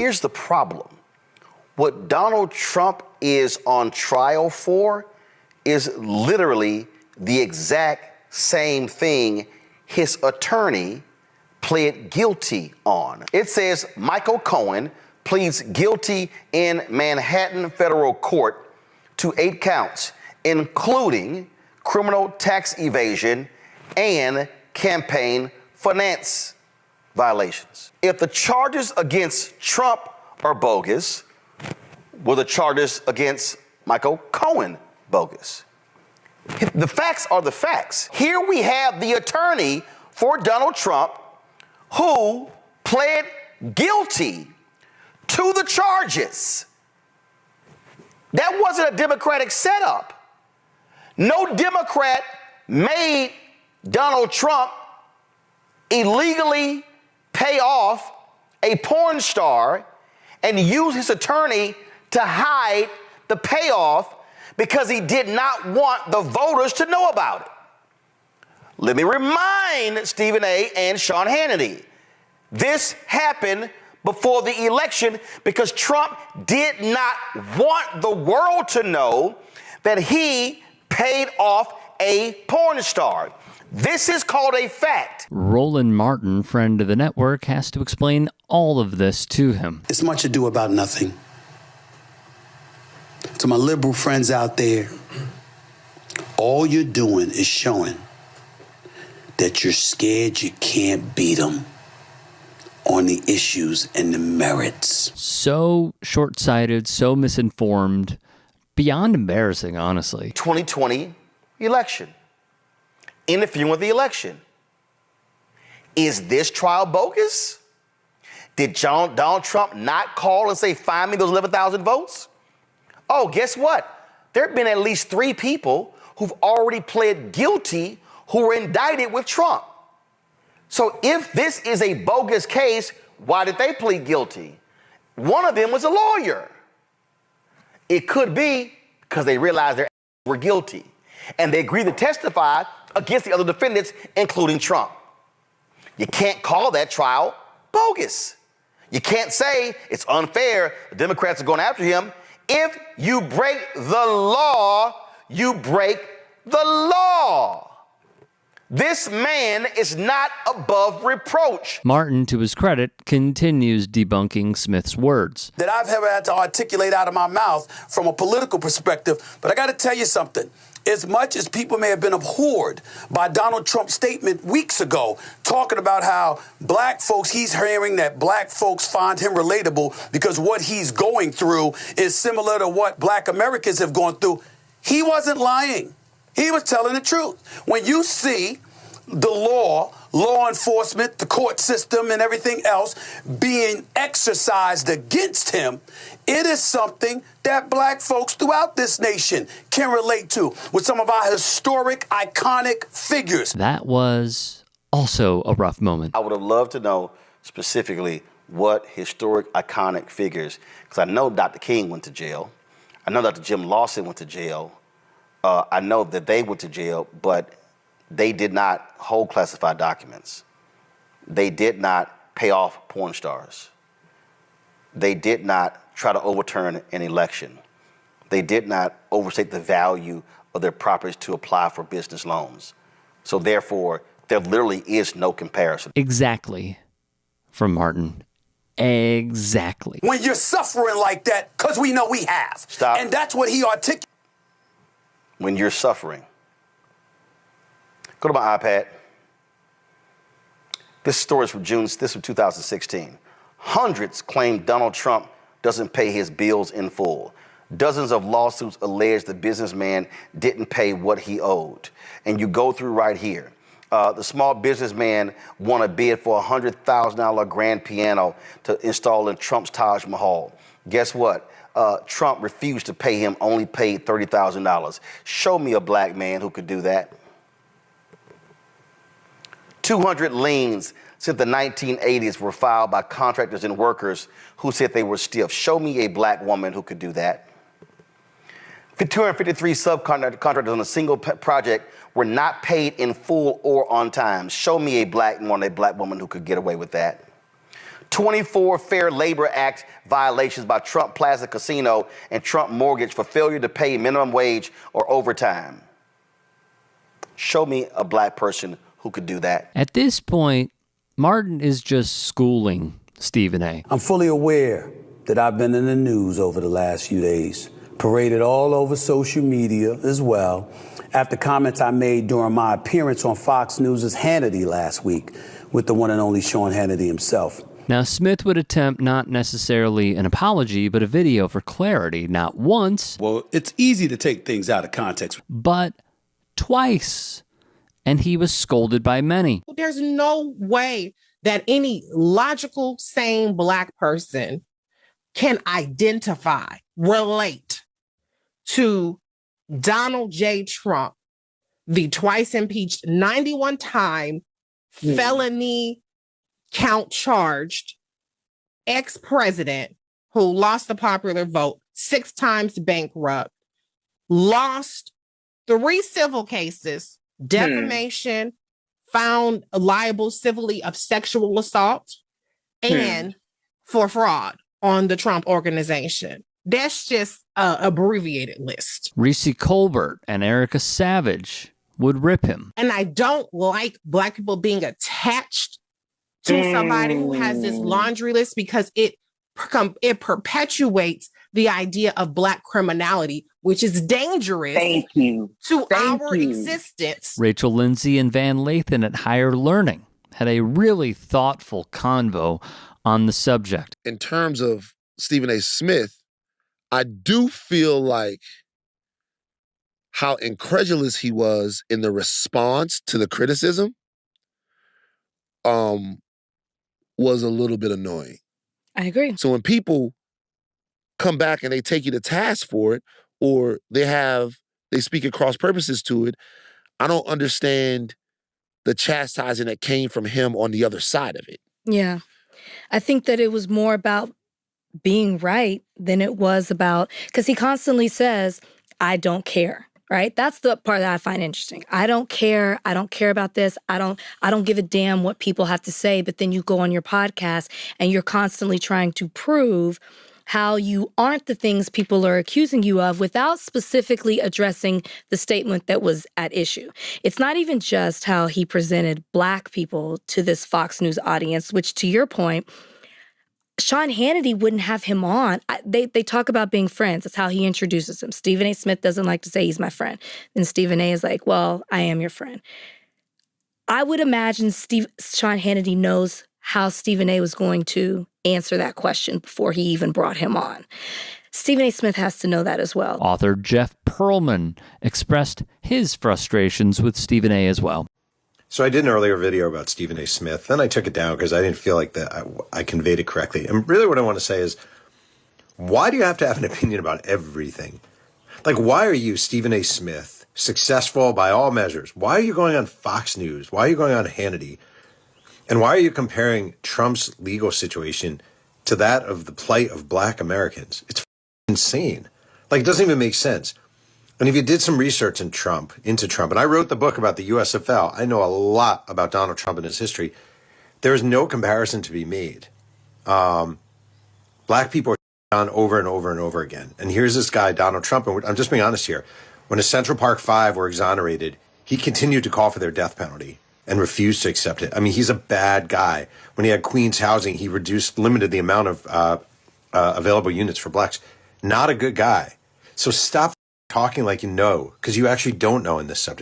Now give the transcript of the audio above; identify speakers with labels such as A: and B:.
A: here's the problem. What Donald Trump is on trial for is literally the exact same thing his attorney pled guilty on. It says Michael Cohen pleads guilty in Manhattan federal court to 8 counts, including criminal tax evasion and campaign finance violations. If the charges against Trump are bogus, were the charges against Michael Cohen bogus? The facts are the facts. Here we have the attorney for Donald Trump who pled guilty to the charges. That wasn't a Democratic setup. No Democrat made Donald Trump illegally pay off a porn star and use his attorney to hide the payoff because he did not want the voters to know about it. Let me remind Stephen A. and Sean Hannity, this happened before the election because Trump did not want the world to know that he paid off a porn star. This is called a fact.
B: Roland Martin, friend of the network, has to explain all of this to him.
C: It's much ado about nothing. To my liberal friends out there, all you're doing is showing that you're scared you can't beat them on the issues and the merits.
B: So short-sighted, so misinformed, beyond embarrassing, honestly.
A: 2020 election. Interfering with the election. Is this trial bogus? Did Donald Trump not call and say, find me those 11,000 votes? Oh, guess what? There have been at least 3 people who've already pled guilty who were indicted with Trump. So if this is a bogus case, why did they plead guilty? One of them was a lawyer. It could be because they realized they were guilty and they agreed to testify against the other defendants, including Trump. You can't call that trial bogus. You can't say it's unfair, the Democrats are going after him. If you break the law, you break the law. This man is not above reproach.
B: Martin, to his credit, continues debunking Smith's words.
C: That I've ever had to articulate out of my mouth from a political perspective. But I got to tell you something. As much as people may have been abhorred by Donald Trump's statement weeks ago, talking about how black folks, he's hearing that black folks find him relatable because what he's going through is similar to what black Americans have gone through. He wasn't lying. He was telling the truth. When you see the law enforcement, the court system, and everything else being exercised against him, it is something that black folks throughout this nation can relate to with some of our historic, iconic figures.
B: That was also a rough moment.
A: I would have loved to know specifically what historic, iconic figures, because I know Dr. King went to jail. I know Dr. Jim Lawson went to jail. I know that they went to jail, but they did not hold classified documents. They did not pay off porn stars. They did not try to overturn an election. They did not overstate the value of their properties to apply for business loans. So therefore, there literally is no comparison.
B: Exactly. From Martin. Exactly.
C: When you're suffering like that, because we know we have.
A: Stop.
C: And that's what he articulated.
A: When you're suffering. Go to my iPad. This story is from June, this is from 2016. Hundreds claim Donald Trump doesn't pay his bills in full. Dozens of lawsuits allege the businessman didn't pay what he owed. And you go through right here. The small businessman won a bid for a $100,000 grand piano to install in Trump's Taj Mahal. Guess what? Trump refused to pay him, only paid $30,000. Show me a black man who could do that. 200 liens since the 1980s were filed by contractors and workers who said they were stiff. Show me a black woman who could do that. 253 subcontractors on a single project were not paid in full or on time. Show me a black woman who could get away with that. 24 Fair Labor Act violations by Trump Plaza Casino and Trump Mortgage for failure to pay minimum wage or overtime. Show me a black person who could do that.
B: At this point, Martin is just schooling Stephen A.
C: I'm fully aware that I've been in the news over the last few days, paraded all over social media as well, after comments I made during my appearance on Fox News' Hannity last week with the one and only Sean Hannity himself.
B: Now, Smith would attempt not necessarily an apology, but a video for clarity, not once.
C: Well, it's easy to take things out of context.
B: But twice. And he was scolded by many.
D: There's no way that any logical, sane black person can identify, relate to Donald J. Trump, the twice impeached, 91-time felony count charged ex-president who lost the popular vote, 6 times bankrupt, lost 3 civil cases, defamation, found liable civilly of sexual assault, and for fraud on the Trump organization. That's just an abbreviated list.
B: Reese Colbert and Erica Savage would rip him.
D: And I don't like black people being attached to somebody who has this laundry list because it perpetuates the idea of black criminality, which is dangerous to our existence.
B: Rachel Lindsay and Van Lathan at Higher Learning had a really thoughtful convo on the subject.
E: In terms of Stephen A. Smith, I do feel like how incredulous he was in the response to the criticism was a little bit annoying.
F: I agree.
E: So when people come back and they take you to task for it, or they speak at cross purposes to it, I don't understand the chastising that came from him on the other side of it.
F: Yeah. I think that it was more about being right than it was about, because he constantly says, I don't care, right? That's the part that I find interesting. I don't care. I don't care about this. I don't give a damn what people have to say. But then you go on your podcast and you're constantly trying to prove how you aren't the things people are accusing you of without specifically addressing the statement that was at issue. It's not even just how he presented black people to this Fox News audience, which to your point, Sean Hannity wouldn't have him on. They talk about being friends. That's how he introduces him. Stephen A. Smith doesn't like to say he's my friend. And Stephen A. is like, well, I am your friend. I would imagine Sean Hannity knows how Stephen A. was going to answer that question before he even brought him on. Stephen A. Smith has to know that as well.
B: Author Jeff Pearlman expressed his frustrations with Stephen A. as well.
G: So I did an earlier video about Stephen A. Smith. Then I took it down because I didn't feel like that I conveyed it correctly. And really what I want to say is, why do you have to have an opinion about everything? Like, why are you, Stephen A. Smith, successful by all measures? Why are you going on Fox News? Why are you going on Hannity? And why are you comparing Trump's legal situation to that of the plight of black Americans? It's insane. Like, it doesn't even make sense. And if you did some research into Trump, and I wrote the book about the USFL, I know a lot about Donald Trump and his history. There is no comparison to be made. Black people are on over and over and over again. And here's this guy, Donald Trump, and I'm just being honest here. When the Central Park Five were exonerated, he continued to call for their death penalty and refused to accept it. I mean, he's a bad guy. When he had Queens housing, he limited the amount of available units for blacks. Not a good guy. So stop talking like you know, because you actually don't know in this subject.